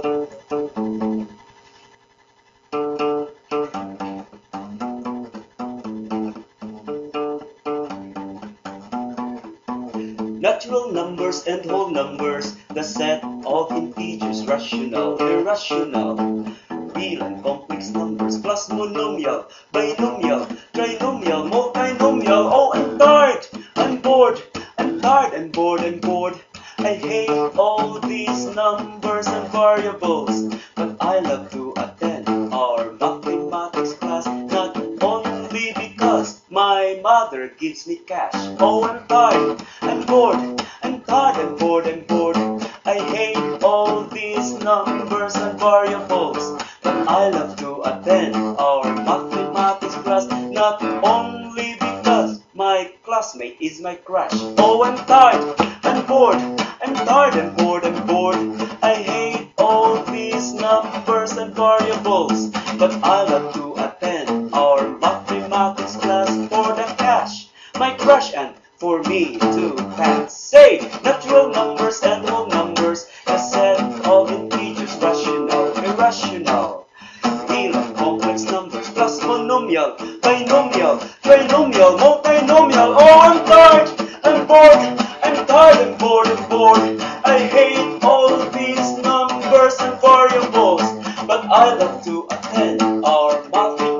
Natural numbers and whole numbers, the set of integers, rational, irrational. Real and complex numbers, plus monomial, binomial, trinomial, multinomial. Oh, I'm tired, I'm bored, I'm tired, I'm bored, I'm bored. I hate all these numbers and variables, but I love to attend our mathematics class, not only because my mother gives me cash. Oh, I'm tired, I'm bored, I'm tired, I'm bored, I'm bored. I hate all these numbers and variables, but I love to attend our mathematics class, not only because my classmate is my crush. Oh, I'm tired, I'm bored, I'm tired, I'm bored, I'm bored. I hate all these numbers and variables, but I love to attend our mathematics class for the cash, my crush, and for me to pass. Say, natural numbers and whole numbers, a set of integers, rational, irrational. Real and complex numbers, plus monomial, binomial, trinomial, multinomial. Oh, I'm tired, I'm bored, I'm tired, I'm bored, I'm bored. I hate all these numbers and variables, but I love to attend our mathematics